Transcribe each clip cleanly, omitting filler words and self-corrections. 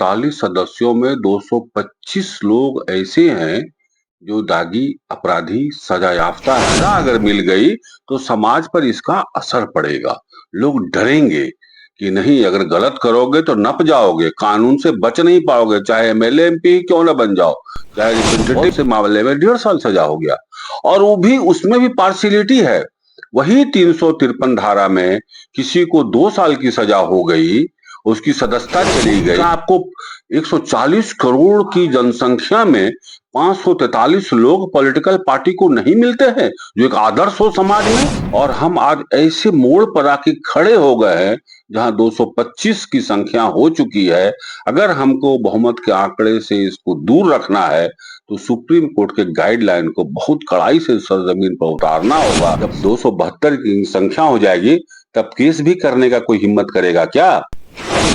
243 सदस्यों में 225 लोग ऐसे हैं जो दागी अपराधी सजा याफ्ता है। सजा अगर मिल गई तो समाज पर इसका असर पड़ेगा। लोग डरेंगे कि नहीं, अगर गलत करोगे तो नप जाओगे, कानून से बच नहीं पाओगे, चाहे एमएलए एमपी क्यों ना बन जाओ, चाहे रिप्रेजेंटेटिव से मामले में 1.5 साल सजा हो गया। और वो भी उसमें भी पार्शियलिटी है। वही 353 धारा में किसी को 2 साल की सजा हो गई, उसकी सदस्यता चली गई। आपको 140 करोड़ की जनसंख्या में 543 लोग पॉलिटिकल पार्टी को नहीं मिलते हैं जो एक आदर्श हो समाज में। और हम आज ऐसे मोड़ पर आके खड़े हो गए हैं जहां 225 की संख्या हो चुकी है। अगर हमको बहुमत के आंकड़े से इसको दूर रखना है तो सुप्रीम कोर्ट के गाइडलाइन को बहुत कड़ाई से सरजमीन पर उतारना होगा। जब 272 की संख्या हो जाएगी तब केस भी करने का कोई हिम्मत करेगा क्या?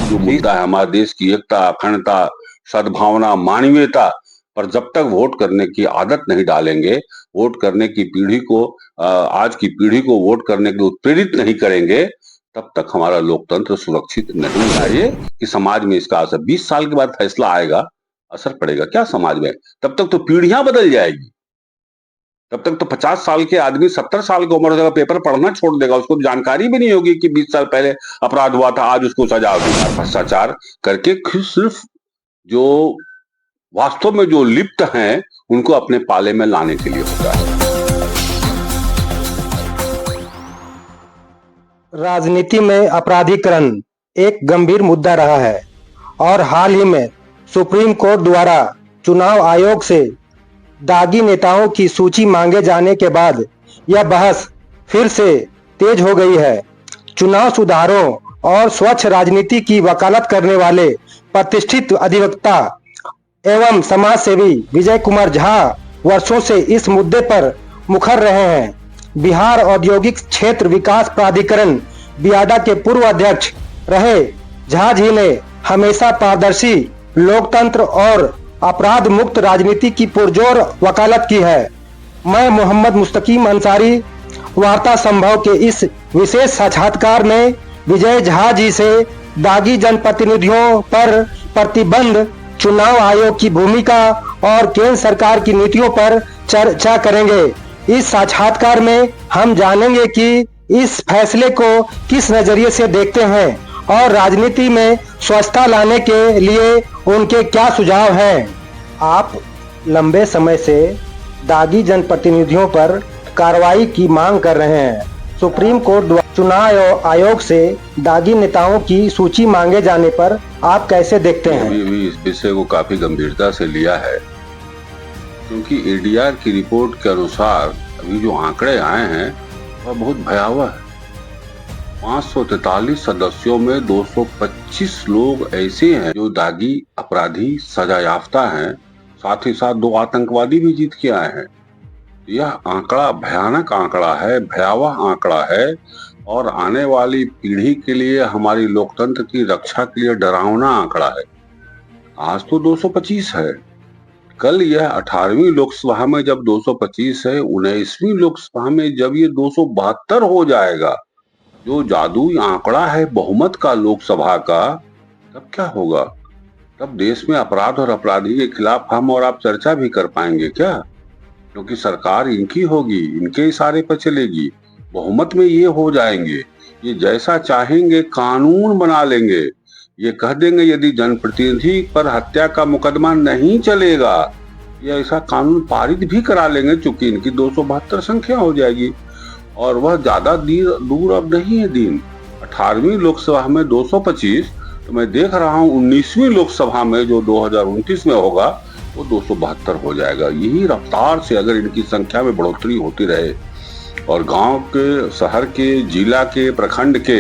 जो मुद्दा है हमारे देश की एकता, अखंडता, सद्भावना, मानवीयता पर जब तक वोट करने की आदत नहीं डालेंगे, वोट करने की पीढ़ी को आज की पीढ़ी को वोट करने के लिए उत्प्रेरित नहीं करेंगे, तब तक हमारा लोकतंत्र सुरक्षित नहीं है। ये कि समाज में इसका असर 20 साल के बाद फैसला आएगा, असर पड़ेगा क्या समाज में? तब तक तो पीढ़ियां बदल जाएगी। तब तक तो 50 साल के आदमी 70 साल की उम्र से पेपर पढ़ना छोड़ देगा, उसको जानकारी भी नहीं होगी कि 20 साल पहले अपराध हुआ था, आज उसको सजा हो गई। भ्रष्टाचार करके सिर्फ जो वास्तव में जो लिप्त हैं उनको अपने पाले में लाने के लिए होता है। राजनीति में अपराधीकरण एक गंभीर मुद्दा रहा है और हाल ही में सुप्रीम कोर्ट द्वारा चुनाव आयोग से दागी नेताओं की सूची मांगे जाने के बाद यह बहस फिर से तेज हो गई है। चुनाव सुधारों और स्वच्छ राजनीति की वकालत करने वाले प्रतिष्ठित अधिवक्ता एवं समाज सेवी विजय कुमार झा वर्षों से इस मुद्दे पर मुखर रहे हैं। बिहार औद्योगिक क्षेत्र विकास प्राधिकरण बियाडा के पूर्व अध्यक्ष रहे झा जी ने हमेशा पारदर्शी लोकतंत्र और अपराध मुक्त राजनीति की पुरजोर वकालत की है। मैं मोहम्मद मुस्तकीम अंसारी वार्ता संभव के इस विशेष साक्षात्कार में विजय झा जी से दागी जनप्रतिनिधियों पर प्रतिबंध, चुनाव आयोग की भूमिका और केंद्र सरकार की नीतियों पर चर्चा करेंगे। इस साक्षात्कार में हम जानेंगे कि इस फैसले को किस नजरिए से देखते हैं और राजनीति में स्वच्छता लाने के लिए उनके क्या सुझाव हैं। आप लंबे समय से दागी जनप्रतिनिधियों पर कार्रवाई की मांग कर रहे हैं। सुप्रीम कोर्ट द्वारा चुनाव आयोग से दागी नेताओं की सूची मांगे जाने पर आप कैसे देखते हैं? अभी इस विषय को काफी गंभीरता से लिया है, क्योंकि एडीआर की रिपोर्ट के अनुसार अभी जो आंकड़े आए हैं वह बहुत भयावह है। 543 सदस्यों में 225 लोग ऐसे हैं जो दागी अपराधी सजा याफ्ता हैं, साथ ही साथ 2 आतंकवादी भी जीत के आए हैं। यह आंकड़ा भयानक आंकड़ा है, भयावह आंकड़ा है और आने वाली पीढ़ी के लिए, हमारी लोकतंत्र की रक्षा के लिए डरावना आंकड़ा है। आज तो 225 है, कल यह 18वीं लोकसभा में जब 225 है, 19वीं लोकसभा में जब ये 272 हो जाएगा, जो जादुई आंकड़ा है बहुमत का लोकसभा का, तब क्या होगा? तब देश में अपराध और अपराधी के खिलाफ हम और आप चर्चा भी कर पाएंगे क्या? क्योंकि सरकार इनकी होगी, इनके इशारे पर चलेगी, बहुमत में ये हो जाएंगे, ये जैसा चाहेंगे कानून बना लेंगे। ये कह देंगे यदि जनप्रतिनिधि पर हत्या का मुकदमा नहीं चलेगा, ये ऐसा कानून पारित भी करा लेंगे, चूंकि इनकी 272 संख्या हो जाएगी। और वह ज्यादा दूर अब नहीं है दिन। 18वीं लोकसभा में 225, तो मैं देख रहा हूँ 19वीं लोकसभा में जो 2029 में होगा वो 272 हो जाएगा। यही रफ्तार से अगर इनकी संख्या में बढ़ोतरी होती रहे और गांव के, शहर के, जिला के, प्रखंड के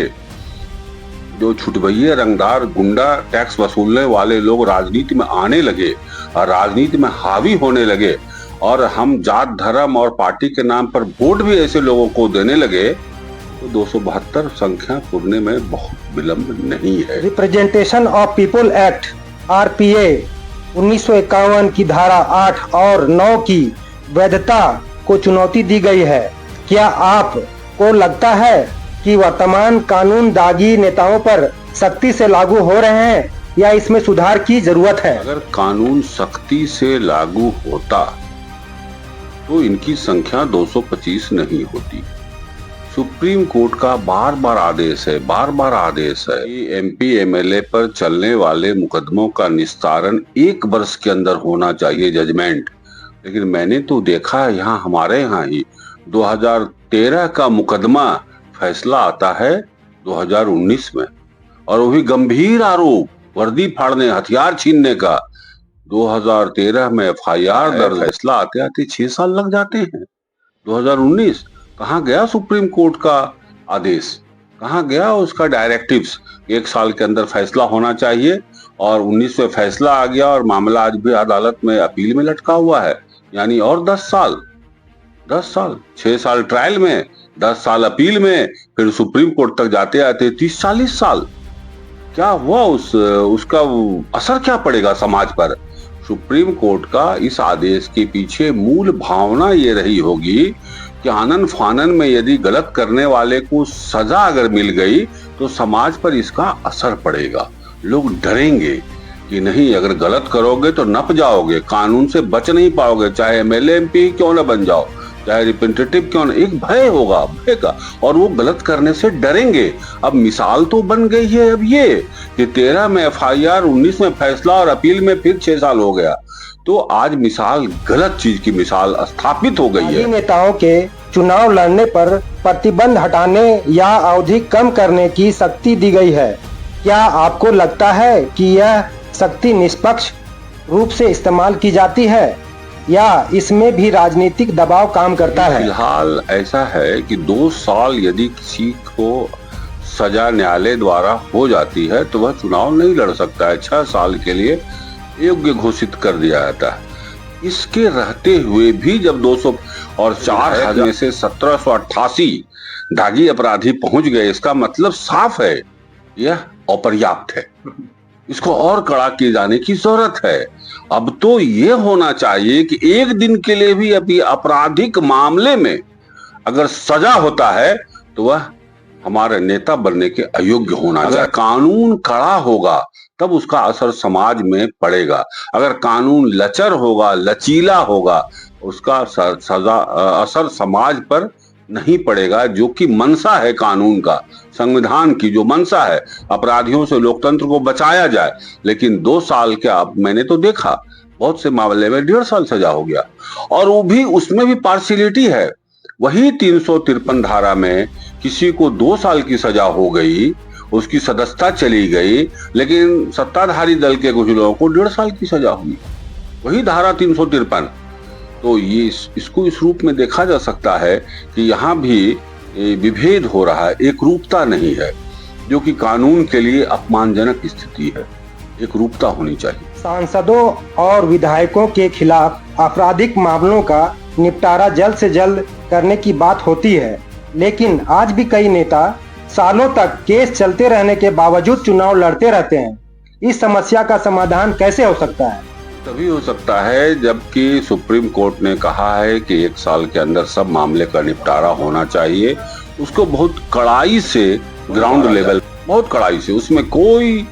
जो छुटभइये रंगदार गुंडा टैक्स वसूलने वाले लोग राजनीति में आने लगे और राजनीति में हावी होने लगे और हम जात, धर्म और पार्टी के नाम पर वोट भी ऐसे लोगों को देने लगे, तो 272 संख्या पूरने में बहुत विलंब नहीं है। Representation of people act RPA 1951 की धारा 8 और 9 की वैधता को चुनौती दी गई है। क्या आपको लगता है कि वर्तमान कानून दागी नेताओं पर सख्ती से लागू हो रहे हैं या इसमें सुधार की जरूरत है? अगर कानून सख्ती से लागू होता तो इनकी संख्या 225 नहीं होती। सुप्रीम कोर्ट का बार बार आदेश है कि एमपी एमएलए पर चलने वाले मुकदमों का निस्तारण 1 वर्ष के अंदर होना चाहिए, जजमेंट। लेकिन मैंने तो देखा है हमारे यहाँ ही 2013 का मुकदमा फैसला आता है 2019 में, और वो भी गंभीर आरोप, वर्दी फाड़ने, हथियार छीनने का। 2013 में एफआईआर दर्ज, फैसला आते आते 6 साल लग जाते हैं। 2019 कहाँ गया सुप्रीम कोर्ट का आदेश, कहाँ गया उसका डायरेक्टिव्स? 1 साल के अंदर फैसला होना चाहिए, और 19 में फैसला आ गया और मामला आज भी अदालत में अपील में लटका हुआ है। यानी और 10 साल, 6 साल ट्रायल में, 10 साल अपील में, फिर सुप्रीम कोर्ट तक जाते आते 30-40 साल। क्या हुआ उसका असर क्या पड़ेगा समाज पर? सुप्रीम कोर्ट का इस आदेश के पीछे मूल भावना ये रही होगी कि आनन फानन में यदि गलत करने वाले को सजा अगर मिल गई तो समाज पर इसका असर पड़ेगा। लोग डरेंगे कि नहीं, अगर गलत करोगे तो नप जाओगे, कानून से बच नहीं पाओगे, चाहे एमएलए एमपी क्यों ना बन जाओ, चाहे रिप्रेजेंटेटिव क्यों ना। एक भय होगा, भय का, और वो गलत करने से डरेंगे। अब मिसाल तो बन गई है अब ये कि 13 में एफआईआर, 19 में फैसला और अपील में फिर 6 साल हो गया। तो आज मिसाल, गलत चीज की मिसाल स्थापित हो गई है। नेताओं के चुनाव लड़ने पर प्रतिबंध हटाने या अवधि कम करने की शक्ति दी गई है। क्या आपको लगता है कि यह शक्ति निष्पक्ष रूप से इस्तेमाल की जाती है या इसमें भी राजनीतिक दबाव काम करता है? फिलहाल ऐसा है कि 2 साल यदि किसी को सजा न्यायालय द्वारा हो जाती है तो वह चुनाव नहीं लड़ सकता है। 6 साल के लिए योग्य घोषित कर दिया जाता है। इसके रहते हुए भी जब 200 और 4000 में से 1788 दागी अपराधी पहुंच गए, इसका मतलब साफ है यह अपर्याप्त है। इसको और कड़ा किए जाने की जरूरत है। अब तो ये होना चाहिए कि एक दिन के लिए भी अभी आपराधिक मामले में अगर सजा होता है तो वह हमारे नेता बनने के अयोग्य होना चाहिए। अगर कानून कड़ा होगा तब उसका असर समाज में पड़ेगा। अगर कानून लचर होगा, लचीला होगा, उसका सजा असर समाज पर नहीं पड़ेगा, जो कि मंशा है कानून का, संविधान की जो मंशा है, अपराधियों से लोकतंत्र को बचाया जाए। लेकिन 2 साल क्या, मैंने तो देखा बहुत से मामले में 1.5 साल सजा हो गया, और वो भी, उसमें भी पार्शियलिटी है। वही 353 धारा में किसी को 2 साल की सजा हो गई, उसकी सदस्यता चली गई, लेकिन सत्ताधारी दल के कुछ लोगों को 1.5 साल की सजा हुई। वही धारा 353। तो ये इसको इस रूप में देखा जा सकता है कि यहाँ भी विभेद हो रहा है, एक रूपता नहीं है, जो कि कानून के लिए अपमानजनक स्थिति है। एक रूपता होनी चाहिए। सांसदों और विधायकों के खिलाफ आपराधिक मामलों का निपटारा जल्द से जल्द करने की बात होती है, लेकिन आज भी कई नेता सालों तक केस चलते रहने के बावजूद चुनाव लड़ते रहते हैं। इस समस्या का समाधान कैसे हो सकता है? तभी हो सकता है जबकि सुप्रीम कोर्ट ने कहा है कि 1 साल के अंदर सब मामले का निपटारा होना चाहिए। उसको बहुत कड़ाई से, ग्राउंड लेवल, बहुत कड़ाई से, उसमें कोई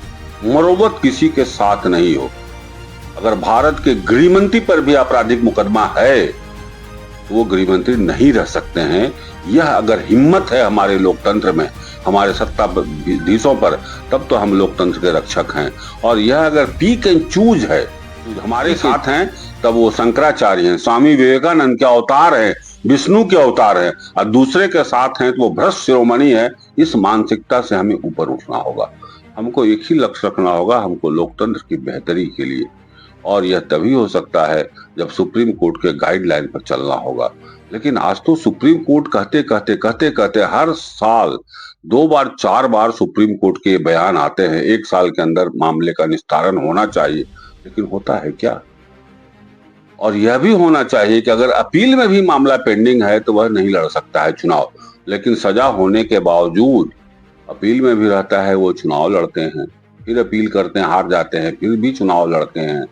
मरोवत किसी के साथ नहीं हो। अगर भारत के गृहमंत्री पर भी आपराधिक मुकदमा है तो वो गृहमंत्री नहीं रह सकते हैं। यह अगर हिम्मत है हमारे लोकतंत्र में, हमारे सत्ताधीशों पर, तब तो हम लोकतंत्र के रक्षक हैं। और यह अगर पिक एंड चूज है, हमारे साथ हैं, तब वो शंकराचार्य हैं, स्वामी विवेकानंद के अवतार हैं, विष्णु के अवतार हैं, और दूसरे के साथ हैं तो वो भ्रष्ट शिरोमणि है। इस मानसिकता से हमें ऊपर उठना होगा। हमको एक ही लक्ष्य रखना होगा, हमको लोकतंत्र की बेहतरी के लिए। और यह तभी हो सकता है जब सुप्रीम कोर्ट के गाइडलाइन पर चलना होगा। लेकिन आज तो सुप्रीम कोर्ट कहते हर साल 2 बार 4 बार सुप्रीम कोर्ट के बयान आते हैं, 1 साल के अंदर मामले का निस्तारण होना चाहिए, लेकिन होता है क्या? और यह भी होना चाहिए कि अगर अपील में भी मामला पेंडिंग है तो वह नहीं लड़ सकता है चुनाव, लेकिन सजा होने के बावजूद अपील में भी रहता है, वो चुनाव लड़ते हैं, फिर अपील करते हैं, हार जाते हैं, फिर भी चुनाव लड़ते हैं।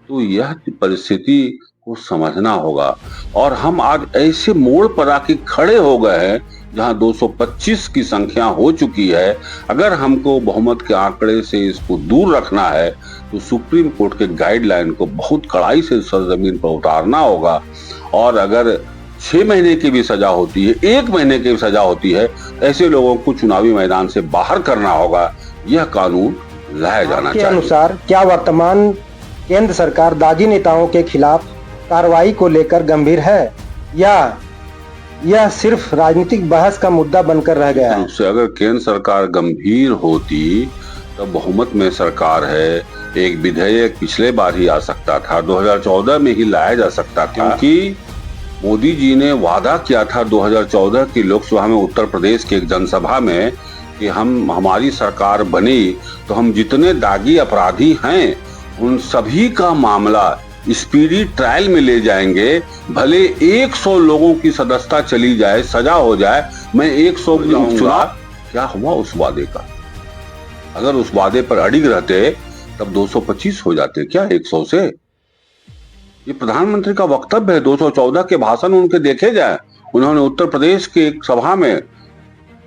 तो यह परिस्थिति को समझना होगा। और हम आज ऐसे मोड़ पर आके खड़े हो गए हैं जहां 225 की संख्या हो चुकी है, अगर हमको बहुमत के आंकड़े से इसको दूर रखना है तो सुप्रीम कोर्ट के गाइडलाइन को बहुत कड़ाई से सरजमीन पर उतारना होगा। और अगर 6 महीने की भी सजा होती है, 1 महीने की भी सजा होती है, ऐसे लोगों को चुनावी मैदान से बाहर करना होगा। यह कानून लाया जाना के चाहिए। अनुसार क्या वर्तमान केंद्र सरकार दागी नेताओं के खिलाफ कार्रवाई को लेकर गंभीर है, या यह सिर्फ राजनीतिक बहस का मुद्दा बनकर रह गया है? रूप से अगर केंद्र सरकार गंभीर होती तो बहुमत में सरकार है, एक विधेयक पिछले बार ही आ सकता था, 2014 में ही लाया जा सकता था, क्योंकि मोदी जी ने वादा किया था 2014 की लोकसभा में उत्तर प्रदेश की एक जनसभा में कि हमारी सरकार बनी तो हम जितने दागी अपराधी हैं उन सभी का मामला स्पीडी ट्रायल में ले जाएंगे। भले 100 लोगों की सदस्यता चली जाए, सजा हो जाए, मैं 100 जाऊंगा। क्या हुआ उस वादे का? अगर उस वादे पर अड़िग रहते तब 225 हो जाते क्या 100 से? ये प्रधानमंत्री का वक्तव्य है, 214 के भाषण उनके देखे जाए। उन्होंने उत्तर प्रदेश की एक सभा में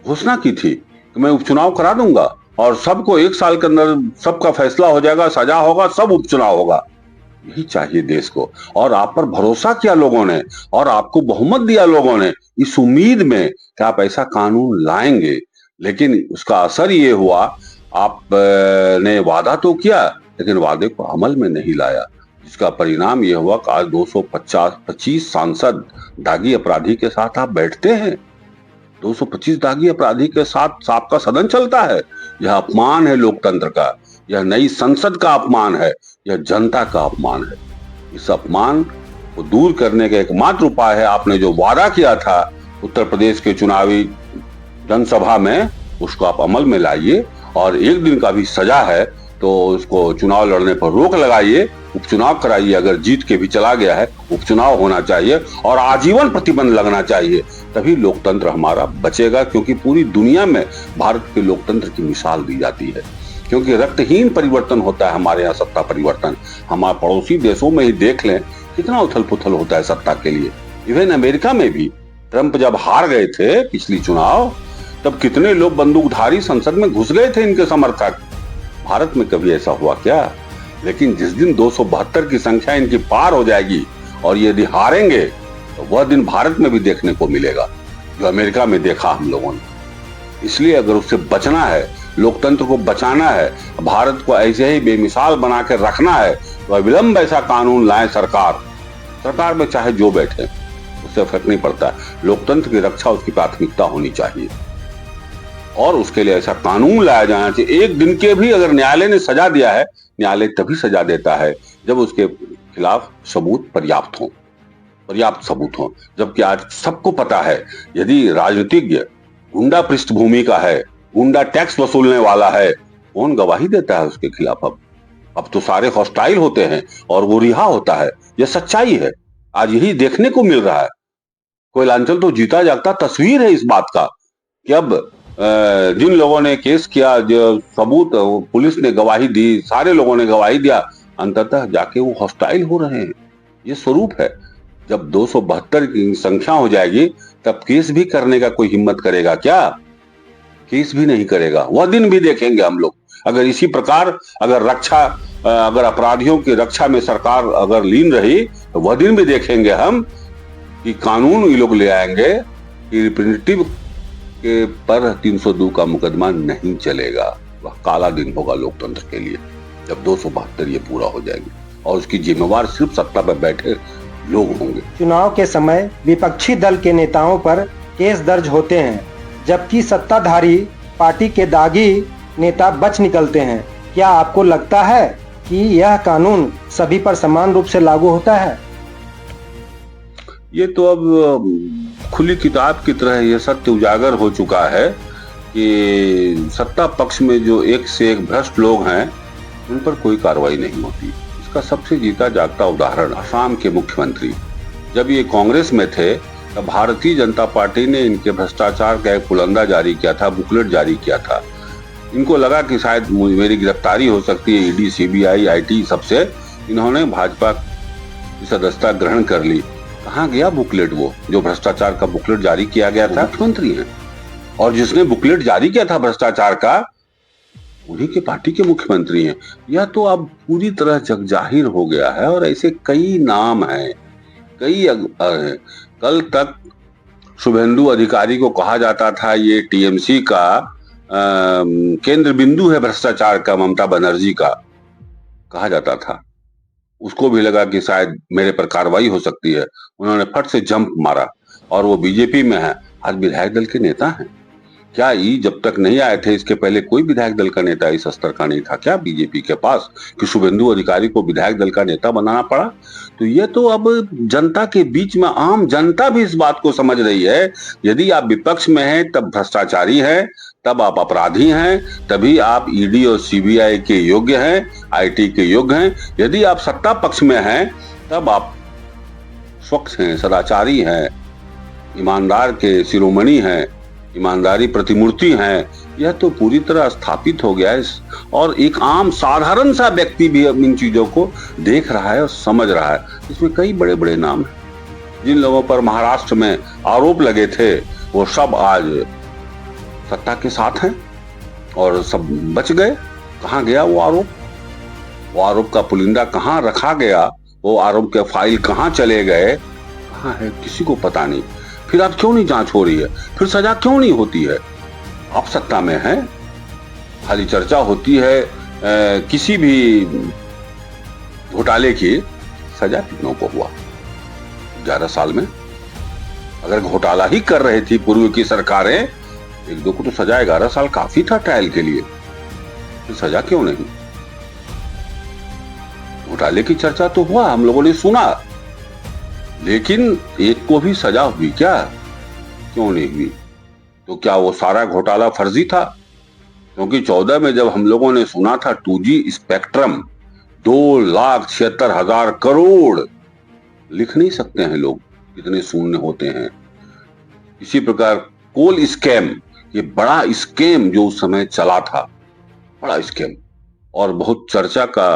घोषणा की थी कि मैं उपचुनाव करा दूंगा और सबको 1 साल के अंदर सबका फैसला हो जाएगा, सजा होगा, सब उपचुनाव होगा। यही चाहिए देश को। और आप पर भरोसा किया लोगों ने और आपको बहुमत दिया लोगों ने इस उम्मीद में कि आप ऐसा कानून लाएंगे, लेकिन उसका असर ये हुआ, आप ने वादा तो किया लेकिन वादे को अमल में नहीं लाया, जिसका परिणाम ये हुआ कि आज 225 सांसद दागी अपराधी के साथ आप बैठते हैं। 225 दागी अपराधी के साथ आपका सदन चलता है। यह अपमान है लोकतंत्र का, यह नई संसद का अपमान है, यह जनता का अपमान है। इस अपमान को दूर करने का एकमात्र उपाय है, आपने जो वादा किया था उत्तर प्रदेश के चुनावी जनसभा में, उसको आप अमल में लाइए और 1 दिन का भी सजा है तो उसको चुनाव लड़ने पर रोक लगाइए, उपचुनाव कराइए। अगर जीत के भी चला गया है, उपचुनाव होना चाहिए और आजीवन प्रतिबंध लगना चाहिए, तभी लोकतंत्र हमारा बचेगा। क्योंकि पूरी दुनिया में भारत के लोकतंत्र की मिसाल दी जाती है, क्योंकि रक्तहीन परिवर्तन होता है हमारे यहाँ सत्ता परिवर्तन। हमारे पड़ोसी देशों में ही देख लें कितना उथल पुथल होता है सत्ता के लिए। इवन अमेरिका में भी ट्रंप जब हार गए थे पिछली चुनाव, तब कितने लोग बंदूकधारी संसद में घुस गए थे इनके समर्थक। भारत में कभी ऐसा हुआ क्या? लेकिन जिस दिन 272 की संख्या इनकी पार हो जाएगी और यदि हारेंगे तो वह दिन भारत में भी देखने को मिलेगा जो अमेरिका में देखा हम लोगों ने। इसलिए अगर उससे बचना है, लोकतंत्र को बचाना है, भारत को ऐसे ही बेमिसाल बना कर रखना है, तो अविलंब ऐसा कानून लाए सरकार में चाहे जो बैठे, उससे फर्क नहीं पड़ता। लोकतंत्र की रक्षा उसकी प्राथमिकता होनी चाहिए और उसके लिए ऐसा कानून लाया जाना चाहिए। 1 दिन के भी अगर न्यायालय ने सजा दिया है, न्यायालय तभी सजा देता है जब उसके खिलाफ पर्याप्त सबूत हो। जबकि आज सबको पता है, यदि राजनीतिज्ञ गुंडा पृष्ठभूमि का है, गुंडा टैक्स वसूलने वाला है, कौन गवाही देता है उसके खिलाफ? अब तो सारे हॉस्टाइल होते हैं और वो रिहा होता है। यह सच्चाई है, आज यही देखने को मिल रहा है। कोयलांचल तो जीता जागता तस्वीर है इस बात का कि अब जिन लोगों ने केस किया, जो सबूत पुलिस ने गवाही दी, सारे लोगों ने गवाही दिया, अंततः जाके वो हॉस्टाइल हो रहे हैं। ये स्वरूप है। जब 272 की संख्या हो जाएगी तब केस भी करने का कोई हिम्मत करेगा क्या? केस भी नहीं करेगा। वह दिन भी देखेंगे हम लोग। अगर इसी प्रकार अगर अपराधियों की रक्षा में सरकार अगर लीन रही तो वह दिन भी देखेंगे हम कि कानून ये लोग ले आएंगे कि रिप्रेजेंटेटिव के पर 302 का मुकदमा नहीं चलेगा। वह काला दिन होगा लोकतंत्र के लिए जब 272 ये पूरा हो जाएगी और उसकी जिम्मेवार सिर्फ सत्ता पर बैठे लोग होंगे। चुनाव के समय विपक्षी दल के नेताओं पर केस दर्ज होते हैं, जबकि सत्ताधारी पार्टी के दागी नेता बच निकलते हैं। क्या आपको लगता है कि यह कानून सभी पर समान रूप से लागू होता है? ये तो अब खुली किताब की तरह यह सत्य उजागर हो चुका है कि सत्ता पक्ष में जो एक से एक भ्रष्ट लोग हैं उन पर कोई कार्रवाई नहीं होती। इसका सबसे जीता जागता उदाहरण असम के मुख्यमंत्री, जब ये कांग्रेस में थे तब भारतीय जनता पार्टी ने इनके भ्रष्टाचार का एक पुलंदा जारी किया था, बुकलेट जारी किया था। इनको लगा कि शायद मेरी गिरफ्तारी हो सकती है, ईडी, सीबीआई, आईटी सबसे। इन्होंने भाजपा की सदस्यता ग्रहण कर ली कहाँ गया बुकलेट? वो जो भ्रष्टाचार का बुकलेट जारी किया गया था, मुख्यमंत्री है, और जिसने बुकलेट जारी किया था भ्रष्टाचार का, उन्हीं के पार्टी के मुख्यमंत्री हैं। यह तो अब पूरी तरह जगजाहिर हो गया है, और ऐसे कई नाम हैं, कई कल तक शुभेंदु अधिकारी को कहा जाता था ये टीएमसी का केंद्र बिंदु है भ्रष्टाचार का, ममता बनर्जी का कहा जाता था। उसको भी लगा कि शायद मेरे पर कार्रवाई हो सकती है, उन्होंने फट से जंप मारा, और वो बीजेपी में है, आज विधायक दल के नेता हैं। क्या ये जब तक नहीं आए थे इसके पहले कोई विधायक दल का नेता इस स्तर का नहीं था क्या बीजेपी के पास, कि शुभेंदु अधिकारी को विधायक दल का नेता बनाना पड़ा? तो ये तो अब जनता के बीच में आम जनता भी इस बात को समझ रही है, यदि आप विपक्ष में हैं तब भ्रष्टाचारी हैं, तब आप अपराधी हैं, तभी आप ईडी और सीबीआई के योग्य हैं, आईटी के योग्य हैं। यदि आप सत्ता पक्ष में हैं तब आप स्वच्छ हैं, सदाचारी हैं, ईमानदार के शिरोमणि हैं, ईमानदारी प्रतिमूर्ति हैं। यह तो पूरी तरह स्थापित हो गया है, और एक आम साधारण सा व्यक्ति भी अब इन चीजों को देख रहा है और समझ रहा है। इसमें कई बड़े बड़े नाम हैं। जिन लोगों पर महाराष्ट्र में आरोप लगे थे वो सब आज सत्ता के साथ हैं और सब बच गए। कहाँ गया वो आरोप? वो आरोप का पुलिंदा कहाँ रखा गया? वो आरोप के फाइल कहाँ चले गए? कहाँ है? किसी को पता नहीं। फिर आप क्यों नहीं जांच हो रही है? फिर सजा क्यों नहीं होती है? आप सत्ता में हैं, खाली चर्चा होती है किसी भी घोटाले की। सजा कितनों को हुआ 11 साल में? अगर घोटाला ही कर रही थी पूर्व की सरकारें, एक दो को तो सजा 11 साल काफी था ट्रायल के लिए, फिर सजा क्यों नहीं? घोटाले की चर्चा तो हुआ, हम लोगों ने सुना, लेकिन एक को भी सजा हुई क्या? क्यों नहीं हुई? तो क्या वो सारा घोटाला फर्जी था? क्योंकि 14 में जब हम लोगों ने सुना था 2G स्पेक्ट्रम 2,76,000 करोड़, लिख नहीं सकते हैं लोग कितने शून्य होते हैं। इसी प्रकार कोल स्कैम, ये बड़ा स्कैम जो उस समय चला था, बड़ा स्कैम और बहुत चर्चा का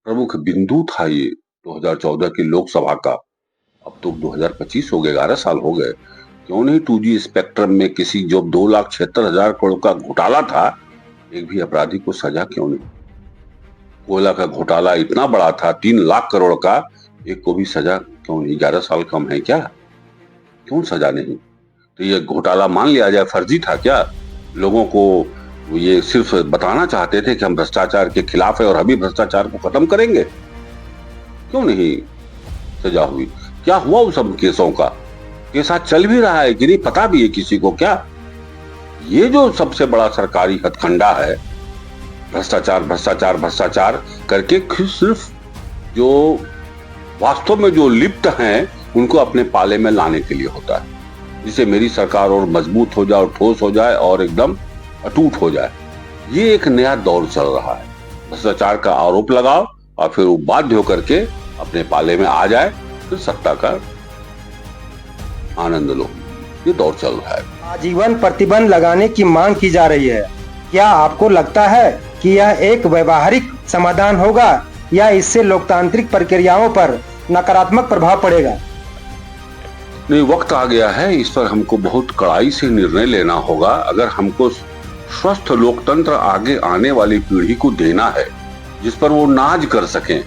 प्रमुख बिंदु था ये 2014 की लोकसभा का। अब तो 2025 हो गए, 11 साल हो गए। क्यों नहीं 2G स्पेक्ट्रम में किसी जो 2,76,000 करोड़ का घोटाला था, एक भी अपराधी को सजा क्यों नहीं? कोयला का घोटाला इतना बड़ा था 3 लाख करोड़ का, एक को भी सजा क्यों नहीं? 11 साल कम है क्या? क्यों सजा नहीं? तो ये घोटाला मान लिया जाए फर्जी था क्या? लोगों को ये सिर्फ बताना चाहते थे कि हम भ्रष्टाचार के खिलाफ है और अभी भ्रष्टाचार को खत्म करेंगे। क्यों नहीं सजा हुई? क्या हुआ उन सब केसों का? केस चल भी रहा है कि नहीं पता भी है किसी को क्या? ये जो सबसे बड़ा सरकारी हथकंडा है, भ्रष्टाचार भ्रष्टाचार भ्रष्टाचार करके सिर्फ जो वास्तव में जो लिप्त हैं उनको अपने पाले में लाने के लिए होता है, जिससे मेरी सरकार और मजबूत हो जाए और ठोस हो जाए और एकदम अटूट हो जाए। ये एक नया दौर चल रहा है। भ्रष्टाचार का आरोप लगाओ और फिर वो बाध्य होकर के अपने पाले में आ जाए, फिर सत्ता का आनंद लो। ये दौर चल रहा है। आजीवन प्रतिबंध लगाने की मांग की जा रही है। क्या आपको लगता है कि यह एक व्यवहारिक समाधान होगा या इससे लोकतांत्रिक प्रक्रियाओं पर नकारात्मक प्रभाव पड़ेगा? नहीं, वक्त आ गया है, इस पर हमको बहुत कड़ाई से निर्णय लेना होगा। अगर हमको स्वस्थ लोकतंत्र आगे आने वाली पीढ़ी को देना है, जिस पर वो नाज कर सकें,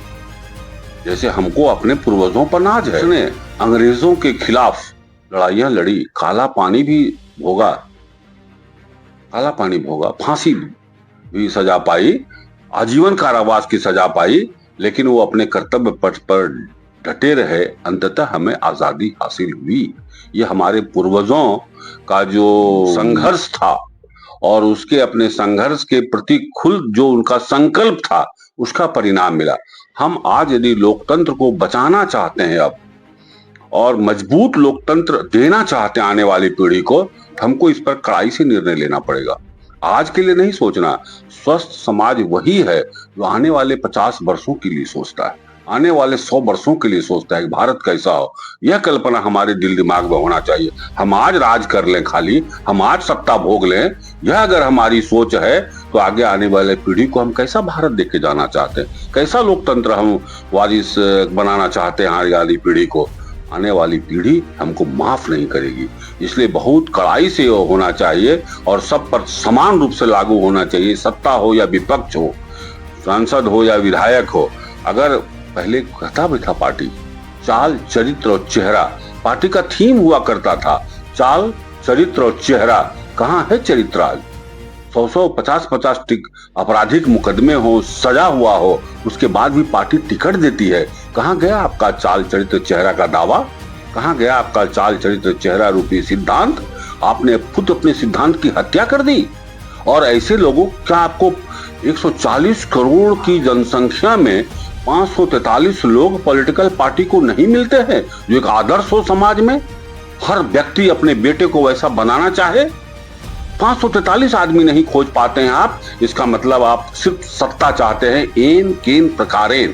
जैसे हमको अपने पूर्वजों पर नाज है। उसने अंग्रेजों के खिलाफ लड़ाइयां लड़ी, काला पानी भी भोगा, काला पानी भोगा, फांसी भी सजा पाई, आजीवन कारावास की सजा पाई, लेकिन वो अपने कर्तव्य पथ पर डटे रहे। अंततः हमें आजादी हासिल हुई। ये हमारे पूर्वजों का जो संघर्ष था और उसके अपने संघर्ष के प्रति खुद जो उनका संकल्प था, उसका परिणाम मिला। हम आज यदि लोकतंत्र को बचाना चाहते हैं अब और मजबूत लोकतंत्र देना चाहते हैं आने वाली पीढ़ी को, तो हमको इस पर कड़ाई से निर्णय लेना पड़ेगा। आज के लिए नहीं सोचना। स्वस्थ समाज वही है जो आने वाले 50 वर्षों के लिए सोचता है, आने वाले 100 वर्षों के लिए सोचता है कि भारत कैसा हो। यह कल्पना हमारे दिल दिमाग में होना चाहिए। हम आज राज कर लें, खाली हम आज सत्ता भोग लें, यह अगर हमारी सोच है तो आगे आने वाले पीढ़ी को हम कैसा भारत देके जाना चाहते हैं, कैसा लोकतंत्र हम वारिस बनाना चाहते हैं आने वाली पीढ़ी को। आने वाली पीढ़ी हमको माफ नहीं करेगी। इसलिए बहुत कड़ाई से होना चाहिए और सब पर समान रूप से लागू होना चाहिए, सत्ता हो या विपक्ष हो, सांसद हो या विधायक हो। अगर पहले कहता भी था पार्टी, चाल चरित्र और चेहरा, पार्टी का थीम हुआ करता था, चाल चरित्र और चेहरा। कहाँ है चरित्र आज? 100 50 आपराधिक मुकदमे हो, सजा हुआ हो, उसके बाद भी पार्टी टिकट देती है। कहाँ गया आपका चाल चरित्र चेहरा का दावा? कहाँ गया आपका चाल चरित्र चेहरा रूपी सिद्धांत? आपने खुद अपने सिद्धांत की हत्या कर दी। और ऐसे लोगों, क्या आपको 140 करोड़ की जनसंख्या में 543 लोग पॉलिटिकल पार्टी को नहीं मिलते हैं जो एक आदर्श हो समाज में? हर व्यक्ति अपने बेटे को वैसा बनाना चाहे। 543 आदमी नहीं खोज पाते हैं आप, इसका मतलब आप सिर्फ सत्ता चाहते हैं, एन केन प्रकारेण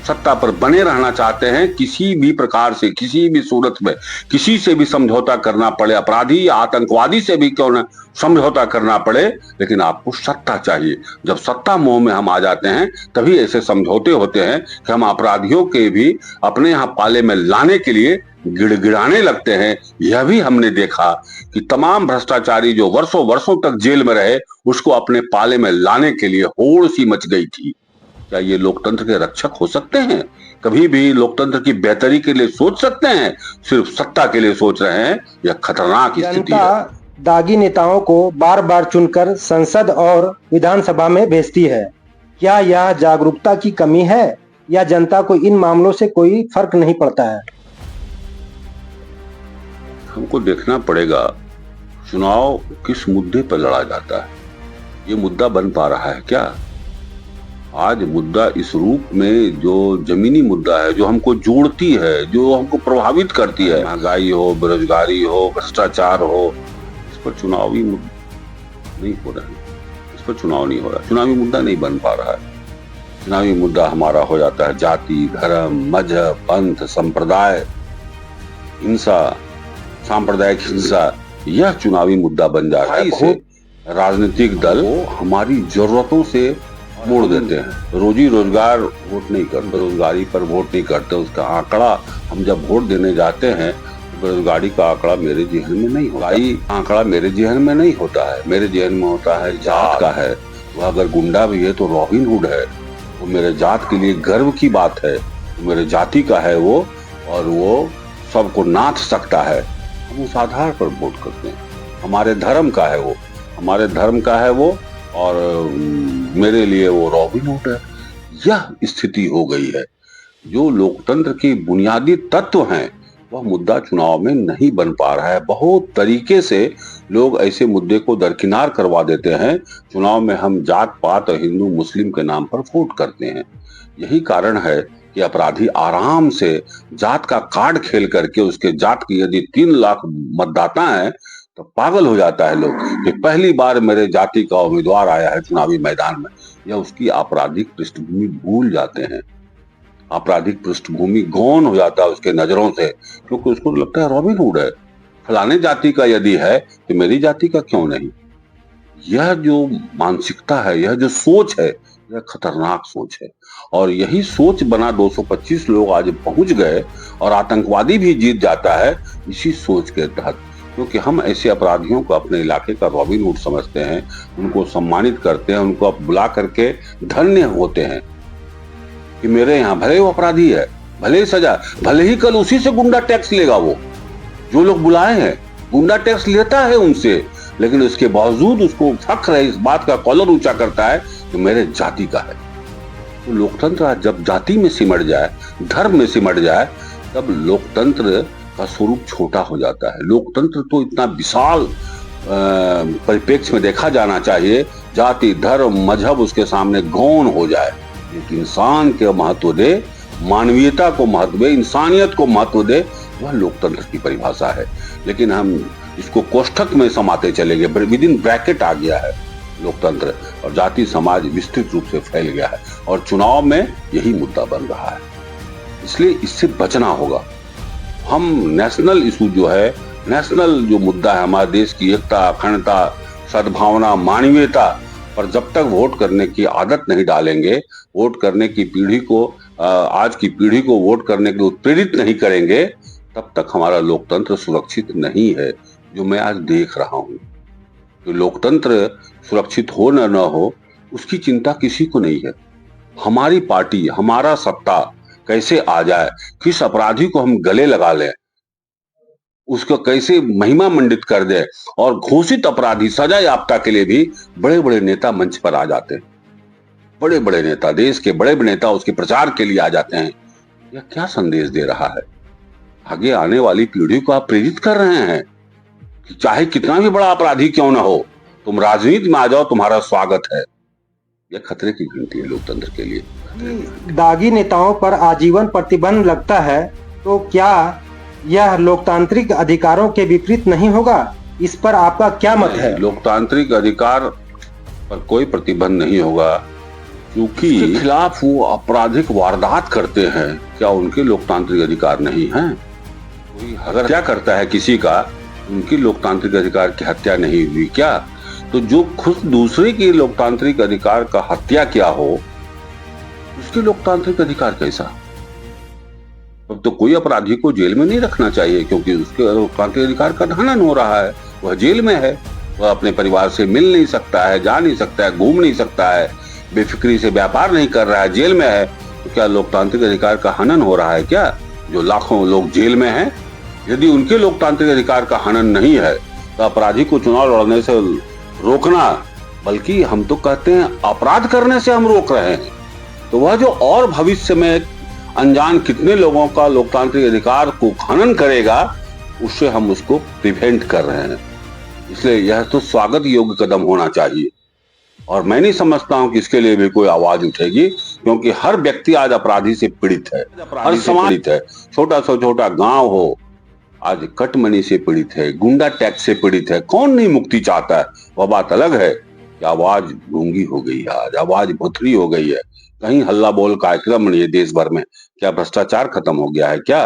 सत्ता पर बने रहना चाहते हैं। किसी भी प्रकार से, किसी भी सूरत में, किसी से भी समझौता करना पड़े, अपराधी या आतंकवादी से भी क्यों न समझौता करना पड़े, लेकिन आपको सत्ता चाहिए। जब सत्ता मोह में हम आ जाते हैं तभी ऐसे समझौते होते हैं कि हम अपराधियों के भी अपने यहाँ पाले में लाने के लिए गिड़गिड़ाने लगते हैं। यह भी हमने देखा कि तमाम भ्रष्टाचारी जो वर्षों वर्षों तक जेल में रहे, उसको अपने पाले में लाने के लिए होड़ सी मच गई थी। क्या ये लोकतंत्र के रक्षक हो सकते हैं? कभी भी लोकतंत्र की बेहतरी के लिए सोच सकते हैं? सिर्फ सत्ता के लिए सोच रहे हैं। यह खतरनाक स्थिति है। जनता दागी नेताओं को बार बार चुनकर संसद और विधानसभा में भेजती है। क्या यह जागरूकता की कमी है या जनता को इन मामलों से कोई फर्क नहीं पड़ता है? हमको देखना पड़ेगा चुनाव किस मुद्दे पर लड़ा जाता है। ये मुद्दा बन पा रहा है क्या? आज मुद्दा इस रूप में, जो जमीनी मुद्दा है, जो हमको जोड़ती है, जो हमको प्रभावित करती है, महंगाई हो, बेरोजगारी हो, भ्रष्टाचार हो, इस पर चुनावी नहीं हो रहा है। इस पर चुनाव नहीं हो रहा, चुनावी मुद्दा नहीं बन पा रहा है। चुनावी मुद्दा हमारा हो जाता है जाति, धर्म, मजहब, पंथ, संप्रदाय, हिंसा, सांप्रदायिक हिंसा। यह चुनावी मुद्दा बन जाता है। इसे राजनीतिक दल हमारी जरूरतों से मोड़ देते हैं। रोजी रोजगार वोट नहीं करते, बेरोजगारी पर वोट नहीं करते। उसका आंकड़ा हम जब वोट देने जाते हैं, बेरोजगारी का आंकड़ा मेरे जेहन में नहीं होता। आंकड़ा मेरे जेहन में नहीं होता है, मेरे जेहन में होता है जात का है। वह अगर गुंडा भी है तो रॉबिन हुड है। वो मेरे जात के लिए गर्व की बात है, मेरे जाति का है वो, और वो सबको नाथ सकता है। हम उस आधार पर वोट करते हैं। हमारे धर्म का है वो, हमारे धर्म का है वो, और मेरे लिए वो रॉबिन हुड है। यह स्थिति हो गई है। जो लोकतंत्र की बुनियादी तत्व हैं, वह मुद्दा चुनाव में नहीं बन पा रहा है। बहुत तरीके से लोग ऐसे मुद्दे को दरकिनार करवा देते हैं। चुनाव में हम जात पात और हिंदू मुस्लिम के नाम पर वोट करते हैं। यही कारण है कि अपराधी आराम से जात का कार्ड खेल करके, उसके जात की यदि 3 लाख मतदाता हैं तो पागल हो जाता है लोग कि पहली बार मेरे जाति का उम्मीदवार आया है चुनावी मैदान में। या उसकी आपराधिक पृष्ठभूमि भूल जाते हैं। आपराधिक पृष्ठभूमि गौन हो जाता है उसके नजरों से, क्योंकि उसको लगता है रॉबिन हुड है, फलाने जाति का यदि है तो मेरी जाति का क्यों नहीं। यह जो मानसिकता है, यह जो सोच है, यह खतरनाक सोच है। और यही सोच बना 225 लोग आज पहुंच गए और आतंकवादी भी जीत जाता है इसी सोच के तहत। क्योंकि हम ऐसे अपराधियों को अपने इलाके का रॉबिन हुड समझते हैं, उनको सम्मानित करते हैं, उनको बुला करके धन्य होते हैं कि मेरे यहाँ भले वो अपराधी है, भले ही सजा, भले ही कल उसी से गुंडा टैक्स लेगा। वो जो लोग बुलाए हैं गुंडा टैक्स लेता है उनसे, लेकिन उसके बावजूद उसको फख्र है, इस बात का कॉलर ऊंचा करता है कि मेरे जाति का है। तो लोकतंत्र जब जाति में सिमट जाए, धर्म में सिमट जाए, तब लोकतंत्र का स्वरूप छोटा हो जाता है। लोकतंत्र तो इतना विशाल परिप्रेक्ष्य में देखा जाना चाहिए, जाति, धर्म, मजहब उसके सामने गौण हो जाए। एक इंसान के महत्व दे, मानवीयता को महत्व दे, इंसानियत को महत्व दे, वह लोकतंत्र की परिभाषा है। लेकिन हम इसको कोष्ठक में समाते चले गए, विद इन ब्रैकेट आ गया है लोकतंत्र, और जाति समाज विस्तृत रूप से फैल गया है। और चुनाव में यही मुद्दा बन रहा है। इसलिए इससे बचना होगा। हम नेशनल इशू जो है, नेशनल जो मुद्दा है, हमारे देश की एकता, अखंडता, सद्भावना, मानवीयता पर जब तक वोट करने की आदत नहीं डालेंगे, वोट करने की पीढ़ी को, आज की पीढ़ी को वोट करने के लिए उत्प्रेरित नहीं करेंगे, तब तक हमारा लोकतंत्र सुरक्षित नहीं है, जो मैं आज देख रहा हूँ। जो लोकतंत्र सुरक्षित हो न हो, उसकी चिंता किसी को नहीं है। हमारी पार्टी, हमारा सत्ता कैसे आ जाए, किस अपराधी को हम गले लगा लें, उसको कैसे महिमा मंडित कर दे, और घोषित अपराधी सजा याफ्ता के लिए भी बड़े बड़े नेता मंच पर आ जाते हैं। बड़े बड़े नेता, देश के बड़े बड़े नेता उसके प्रचार के लिए आ जाते हैं। यह क्या संदेश दे रहा है? आगे आने वाली पीढ़ी को आप प्रेरित कर रहे हैं कि चाहे कितना भी बड़ा अपराधी क्यों ना हो, तुम राजनीति में आ जाओ, तुम्हारा स्वागत है। यह खतरे की घंटी है लोकतंत्र के लिए। दागी नेताओं पर आजीवन प्रतिबंध लगता है, तो क्या यह लोकतांत्रिक अधिकारों के विपरीत नहीं होगा? इस पर आपका क्या मत है? लोकतांत्रिक अधिकार पर कोई प्रतिबंध नहीं होगा, क्योंकि उसके खिलाफ वो आपराधिक वारदात करते हैं। क्या उनके लोकतांत्रिक अधिकार नहीं हैं? कोई अगर हत्या करता है किसी का, उनकी लोकतांत्रिक अधिकार की हत्या नहीं हुई क्या? तो जो खुद दूसरे के लोकतांत्रिक अधिकार का हत्या किया हो, उसके लोकतांत्रिक अधिकार कैसा? अब तो कोई अपराधी को जेल में नहीं रखना चाहिए, क्योंकि उसके लोकतांत्रिक अधिकार का हनन हो रहा है। वह जेल में है, वह अपने परिवार से मिल नहीं सकता है, जा नहीं सकता है, घूम नहीं सकता है, बेफिक्री से व्यापार नहीं कर रहा है, जेल में है। तो क्या लोकतांत्रिक अधिकार का हनन हो रहा है क्या? जो लाखों लोग जेल में हैं, यदि उनके लोकतांत्रिक अधिकार का हनन नहीं है, तो अपराधी को चुनाव लड़ने से रोकना, बल्कि हम तो कहते हैं अपराध करने से हम रोक रहे हैं। तो वह जो और भविष्य में अनजान कितने लोगों का लोकतांत्रिक अधिकार को हनन करेगा, उससे हम उसको प्रिवेंट कर रहे हैं। इसलिए यह तो स्वागत योग्य कदम होना चाहिए, और मैं नहीं समझता हूं कि इसके लिए भी कोई आवाज उठेगी, क्योंकि हर व्यक्ति आज अपराधी से पीड़ित है, हर समाज पीड़ित है। छोटा से छोटा गांव हो, आज कटमनी से पीड़ित है, गुंडा टैक्स से पीड़ित है। कौन नहीं मुक्ति चाहता है? वह बात अलग है कि आवाज गूंगी हो गई है, आज आवाज भुथरी हो गई है। कहीं हल्ला बोल कार्यक्रम नहीं है देश भर में। क्या भ्रष्टाचार खत्म हो गया है क्या?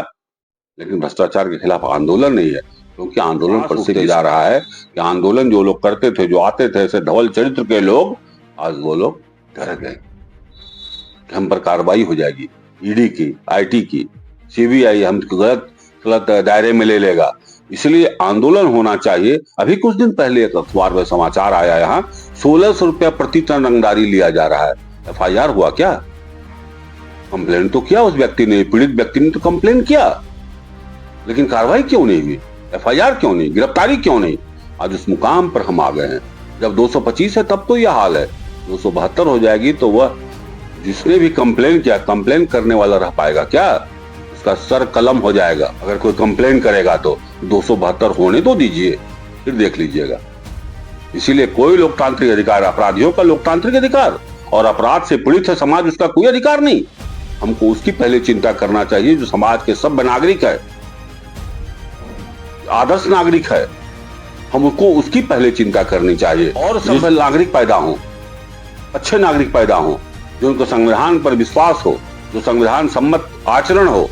लेकिन भ्रष्टाचार के खिलाफ आंदोलन नहीं है, क्योंकि आंदोलन पर से जा रहा है कि आंदोलन जो लोग करते थे, जो आते थे ऐसे धवल चरित्र के लोग, आज वो लोग डर गए कि हम पर कार्रवाई हो जाएगी, ईडी की, आईटी की, सीबीआई हम गलत दायरे में ले लेगा। इसलिए आंदोलन होना चाहिए। अभी कुछ दिन पहले एक अखबार में समाचार आया, यहाँ 1600 रुपया प्रति टन रंगदारी लिया जा रहा है। एफआईआर हुआ क्या? कंप्लेन तो किया उस व्यक्ति ने, पीड़ित व्यक्ति ने तो कंप्लेन किया, लेकिन कार्रवाई क्यों नहीं हुई? एफआईआर क्यों नहीं? गिरफ्तारी क्यों नहीं? आज उस मुकाम पर हम आ गए हैं। जब 225 है तब तो यह हाल है, 272 हो जाएगी तो वह जिसने भी कंप्लेन किया, कंप्लेन करने वाला रह पाएगा क्या? उसका सर कलम हो जाएगा। अगर कोई कंप्लेन करेगा तो 272 होने तो दीजिए, फिर देख लीजिएगा। इसीलिए कोई लोकतांत्रिक अधिकार, अपराधियों का लोकतांत्रिक अधिकार, और अपराध से पीड़ित है समाज, उसका कोई अधिकार नहीं। हमको उसकी पहले चिंता करना चाहिए जो समाज के सभ्य नागरिक है, आदर्श नागरिक है। हमको उसकी पहले चिंता करनी चाहिए, और सभ्य नागरिक पैदा हो, अच्छे नागरिक पैदा हो, जिनको संविधान पर विश्वास हो, जो संविधान सम्मत आचरण हो,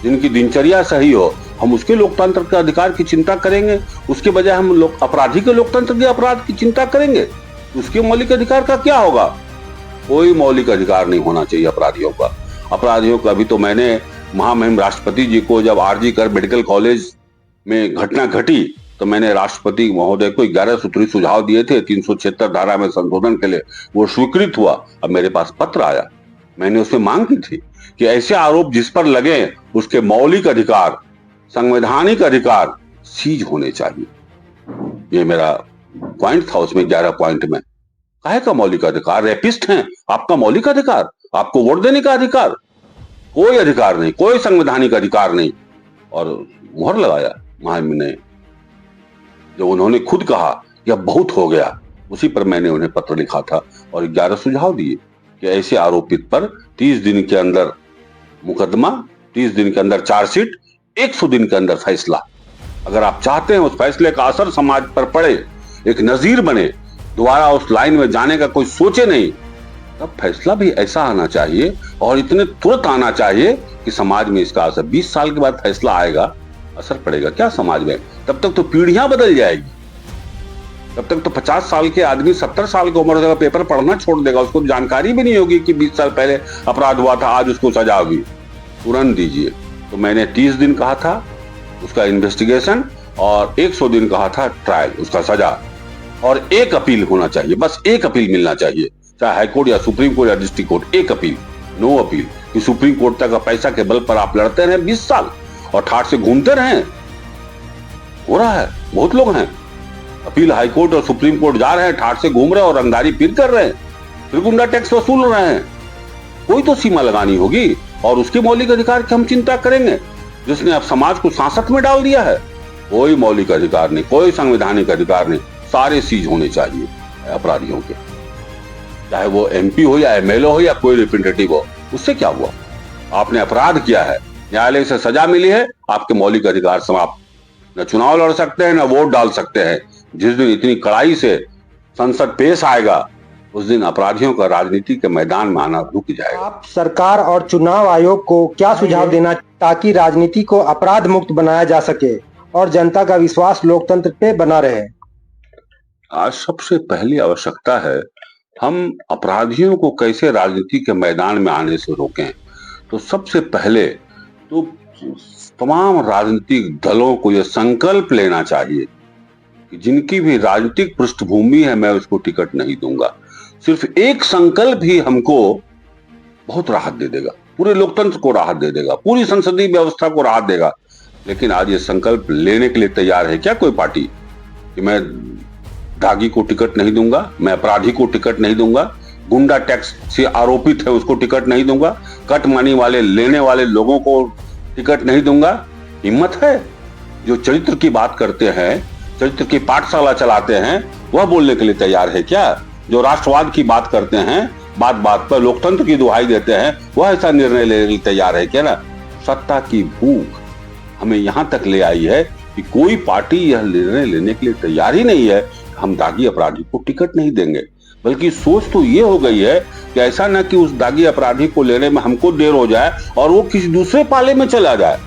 जिनकी दिनचर्या सही हो। हम उसके लोकतंत्र के अधिकार की चिंता करेंगे, उसके बजाय हम लोग अपराधी के लोकतंत्र के अपराध की चिंता करेंगे। उसके मौलिक अधिकार का क्या होगा? कोई मौलिक अधिकार नहीं होना चाहिए अपराधियों का। अपराधियों का, अभी तो मैंने महामहिम राष्ट्रपति जी को, जब आरजी कर मेडिकल कॉलेज में घटना घटी, तो मैंने राष्ट्रपति महोदय को 11 सूत्री सुझाव दिए थे 376 धारा में संशोधन के लिए। वो स्वीकृत हुआ। अब मेरे पास पत्र आया, मैंने उसमें मांग की थी कि ऐसे आरोप जिस पर लगे, उसके मौलिक अधिकार, संवैधानिक अधिकार सीज होने चाहिए। ये मेरा पॉइंट था उसमें, 11 पॉइंट में। काहे का मौलिक अधिकार? रेपिस्ट हैं, आपका मौलिक अधिकार, आपको वोट देने का अधिकार, कोई अधिकार नहीं, कोई संवैधानिक अधिकार नहीं। और मुहर लगाया महामहिम ने, जब उन्होंने खुद कहा यह बहुत हो गया, उसी पर मैंने उन्हें पत्र लिखा था और 11 सुझाव दिए कि ऐसे आरोपित पर 30 दिन के अंदर मुकदमा, 30 दिन के अंदर चार्जशीट, 100 दिन के अंदर फैसला। अगर आप चाहते हैं उस फैसले का असर समाज पर पड़े, एक नजीर बने, दोबारा उस लाइन में जाने का कोई सोचे नहीं, तब फैसला भी ऐसा आना चाहिए, और इतने तुरंत आना चाहिए कि समाज में इसका असर, 20 साल के बाद फैसला आएगा, असर पड़ेगा क्या समाज में? तब तक तो पीढ़ियां बदल जाएगी। तब तक तो 50 साल के आदमी 70 साल की उम्र का पेपर पढ़ना छोड़ देगा, उसको जानकारी भी नहीं होगी कि 20 साल पहले अपराध हुआ था, आज उसको सजा होगी। तुरंत दीजिए। तो मैंने 30 दिन कहा था, उसका इन्वेस्टिगेशन और 100 दिन कहा था ट्रायल, उसका सजा, और एक अपील होना चाहिए, बस एक अपील मिलना चाहिए, चाहे हाईकोर्ट या सुप्रीम कोर्ट या डिस्ट्रिक्ट कोर्ट, एक अपील, नो अपील कि सुप्रीम कोर्ट तक का पैसा के बल पर आप लड़ते रहे 20 साल और ठाट से घूमते रहे। हो रहा है, बहुत लोग हैं, अपील हाईकोर्ट और सुप्रीम कोर्ट जा रहे हैं, ठाट से घूम रहे हैं और रंगदारी फिर कर रहे हैं, फिर गुंडा टैक्स वसूल रहे हैं। कोई तो सीमा लगानी होगी और उसके मौलिक अधिकार की हम चिंता करेंगे। जिसने अब समाज को सांसत में डाल दिया है, कोई मौलिक अधिकार नहीं, कोई संवैधानिक अधिकार नहीं, सारे सीज होने चाहिए अपराधियों के, चाहे वो एमपी हो या एमएलए हो या कोई रिप्रेजेंटेटिव हो। उससे क्या हुआ? आपने अपराध किया है, न्यायालय से सजा मिली है, आपके मौलिक अधिकार समाप्त, न चुनाव लड़ सकते हैं, न वोट डाल सकते हैं। जिस दिन इतनी कड़ाई से संसद पेश आएगा, उस दिन अपराधियों का राजनीति के मैदान में आना रुक जाएगा। आप सरकार और चुनाव आयोग को क्या सुझाव देना ताकि राजनीति को अपराध मुक्त बनाया जा सके और जनता का विश्वास लोकतंत्र पे बना रहे? आज सबसे पहली आवश्यकता है हम अपराधियों को कैसे राजनीति के मैदान में आने से रोकें। तो सबसे पहले तो तमाम राजनीतिक दलों को यह संकल्प लेना चाहिए कि जिनकी भी राजनीतिक पृष्ठभूमि है, मैं उसको टिकट नहीं दूंगा। सिर्फ एक संकल्प ही हमको बहुत राहत दे देगा, पूरे लोकतंत्र को राहत दे देगा, पूरी संसदीय व्यवस्था को राहत देगा। लेकिन आज ये संकल्प लेने के लिए तैयार है क्या कोई पार्टी कि मैं दागी को टिकट नहीं दूंगा, मैं अपराधी को टिकट नहीं दूंगा, गुंडा टैक्स से आरोपित है उसको टिकट नहीं दूंगा, कट मनी वाले लेने वाले लोगों को टिकट नहीं दूंगा? हिम्मत है? जो चरित्र की बात करते हैं, चरित्र की पाठशाला चलाते हैं, वह बोलने के लिए तैयार है क्या? जो राष्ट्रवाद की बात करते हैं, बात बात पर लोकतंत्र की दुहाई देते हैं, वह ऐसा निर्णय लेने के लिए तैयार है क्या? ना, सत्ता की भूख हमें यहां तक ले आई है कि कोई पार्टी यह निर्णय लेने के लिए तैयार ही नहीं है हम दागी अपराधी को टिकट नहीं देंगे। बल्कि सोच तो ये हो गई है कि ऐसा ना कि उस दागी अपराधी को लेने में हमको देर हो जाए और वो किसी दूसरे पाले में चला जाए,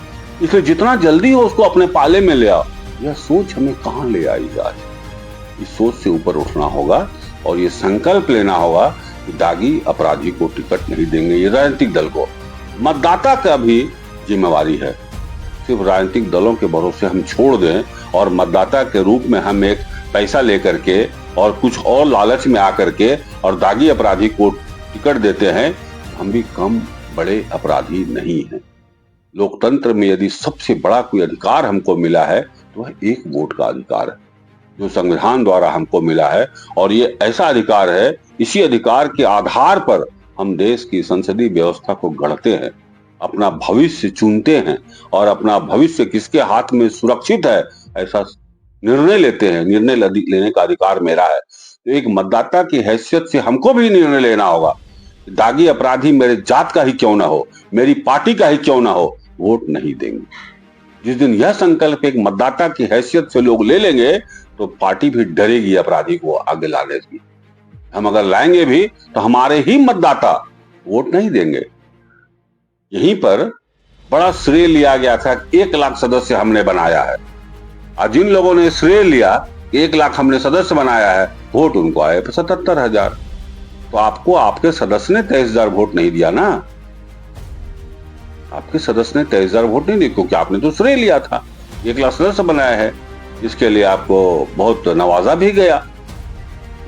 इसलिए जितना जल्दी हो उसको अपने पाले में ले आओ। यह सोच हमें कहां ले आई आज? इस सोच से ऊपर उठना होगा और ये संकल्प लेना होगा कि दागी अपराधी को टिकट नहीं देंगे। ये राजनीतिक दल को, मतदाता का भी जिम्मेवारी है। सिर्फ राजनीतिक दलों के भरोसे हम छोड़ दें और मतदाता के रूप में हम एक पैसा लेकर के और कुछ और लालच में आकर के और दागी अपराधी को टिकट देते हैं, हम भी कम बड़े अपराधी नहीं हैं। लोकतंत्र में यदि सबसे बड़ा कोई अधिकार हमको मिला है तो वह एक वोट का अधिकार है, जो संविधान द्वारा हमको मिला है। और ये ऐसा अधिकार है, इसी अधिकार के आधार पर हम देश की संसदीय व्यवस्था को गढ़ते हैं, अपना भविष्य चुनते हैं और अपना भविष्य किसके हाथ में सुरक्षित है ऐसा निर्णय लेते हैं। निर्णय लेने का अधिकार मेरा है। तो एक मतदाता की हैसियत से हमको भी निर्णय लेना होगा। दागी अपराधी मेरे जात का ही क्यों ना हो, मेरी पार्टी का ही क्यों ना हो, वोट नहीं देंगे। जिस दिन यह संकल्प एक मतदाता की हैसियत से लोग ले लेंगे तो पार्टी भी डरेगी अपराधी को आगे लाने की। हम अगर लाएंगे भी तो हमारे ही मतदाता वोट नहीं देंगे। यहीं पर बड़ा श्रेय लिया गया था, 1 लाख सदस्य हमने बनाया है। और जिन लोगों ने श्रेय लिया 1 लाख हमने सदस्य बनाया है, वोट उनको आए 77,000। तो आपको आपके सदस्य ने 23,000 वोट नहीं दिया ना, आपके सदस्य ने 23,000 वोट नहीं दिए क्योंकि आपने तो श्रेय लिया था। 1 लाख सदस्य बनाया है, इसके लिए आपको बहुत नवाजा भी गया।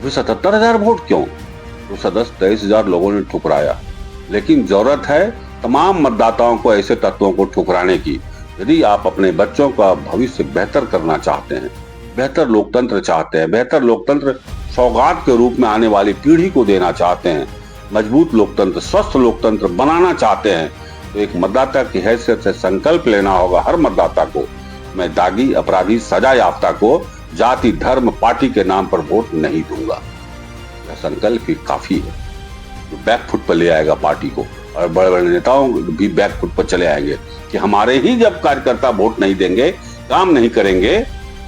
फिर 77,000 वोट क्यों? तो सदस्य 23,000 लोगों ने ठुकराया। लेकिन जरूरत है तमाम मतदाताओं को ऐसे तत्वों को ठुकराने की। यदि आप अपने बच्चों का भविष्य बेहतर करना चाहते हैं, बेहतर लोकतंत्र चाहते हैं, बेहतर लोकतंत्र सौगात के रूप में आने वाली पीढ़ी को देना चाहते हैं, मजबूत लोकतंत्र, स्वस्थ लोकतंत्र बनाना चाहते हैं, तो एक मतदाता की हैसियत से संकल्प लेना होगा हर मतदाता को, मैं दागी अपराधी सजा याफ्ता को जाति धर्म पार्टी के नाम पर वोट नहीं दूंगा। यह संकल्प ही काफी है, जो बैकफुट पर ले आएगा पार्टी को। और बड़े बड़े नेताओं भी बैकफुट पर चले आएंगे कि हमारे ही जब कार्यकर्ता वोट नहीं देंगे, काम नहीं करेंगे,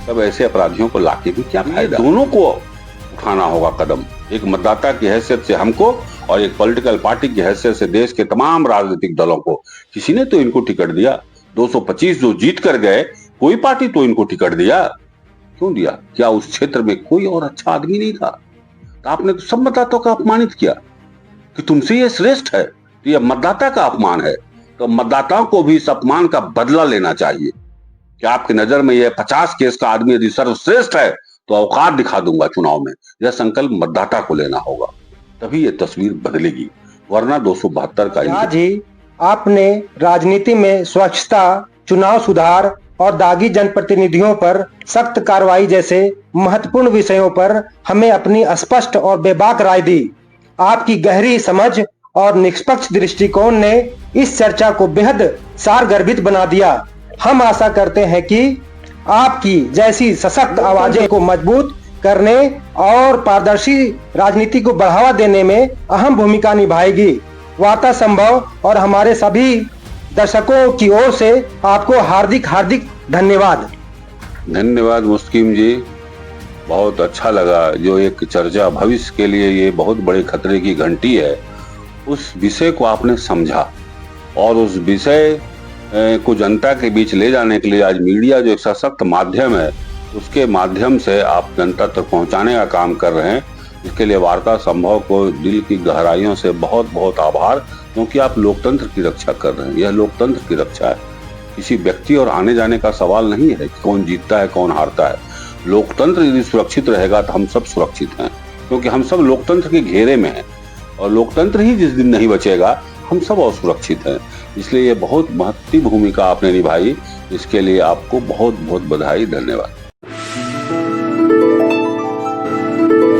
तब ऐसे अपराधियों को लाके भी क्या फायदा। दोनों को उठाना होगा कदम, एक मतदाता की हैसियत से हमको और एक पॉलिटिकल पार्टी की हैसियत से देश के तमाम राजनीतिक दलों को। किसी ने तो इनको टिकट दिया, 225 जो जीत कर गए, कोई पार्टी तो इनको टिकट दिया। क्यों दिया? क्या उस क्षेत्र में कोई और अच्छा आदमी नहीं था? तो आपने तो सब मतदाताओं का अपमानित किया कि तुमसे ये श्रेष्ठ है, तो यह मतदाता का अपमान है। तो मतदाताओं को भी इस अपमान का बदला लेना चाहिए। कि आपकी नजर में ये 50 केस का आदमी यदि सर्वश्रेष्ठ है तो औकात दिखा दूंगा चुनाव में। यह संकल्प मतदाता को लेना होगा, तभी ये तस्वीर बदलेगी, वरना 272 का आज ही आपने राजनीति में स्वच्छता, चुनाव सुधार और दागी जनप्रतिनिधियों पर सख्त कार्रवाई जैसे महत्वपूर्ण विषयों पर हमें अपनी स्पष्ट और बेबाक राय दी। आपकी गहरी समझ और निष्पक्ष दृष्टिकोण ने इस चर्चा को बेहद सारगर्भित बना दिया। हम आशा करते हैं कि आपकी जैसी सशक्त आवाजें को मजबूत करने और पारदर्शी राजनीति को बढ़ावा देने में अहम भूमिका निभाएगी। वार्ता संभव और हमारे सभी दर्शकों की ओर से आपको हार्दिक हार्दिक धन्यवाद। धन्यवाद मुस्किम जी, बहुत अच्छा लगा। जो एक चर्चा भविष्य के लिए ये बहुत बड़े खतरे की घंटी है, उस विषय को आपने समझा और उस विषय को जनता के बीच ले जाने के लिए आज मीडिया जो एक सशक्त माध्यम है, उसके माध्यम से आप जनता तक पहुंचाने का काम कर रहे हैं। इसके लिए वार्ता संभव को दिल की गहराइयों से बहुत बहुत आभार, क्योंकि आप लोकतंत्र की रक्षा कर रहे हैं। यह लोकतंत्र की रक्षा है, किसी व्यक्ति और आने जाने का सवाल नहीं है कि कौन जीतता है कौन हारता है। लोकतंत्र यदि सुरक्षित रहेगा तो हम सब सुरक्षित हैं, क्योंकि हम सब लोकतंत्र के घेरे में हैं और लोकतंत्र ही जिस दिन नहीं बचेगा हम सब असुरक्षित हैं। इसलिए ये बहुत महत्वपूर्ण भूमिका आपने निभाई, इसके लिए आपको बहुत बहुत बधाई, धन्यवाद।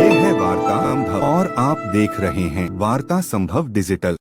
ये है वार्ता संभव और आप देख रहे हैं वार्ता संभव डिजिटल।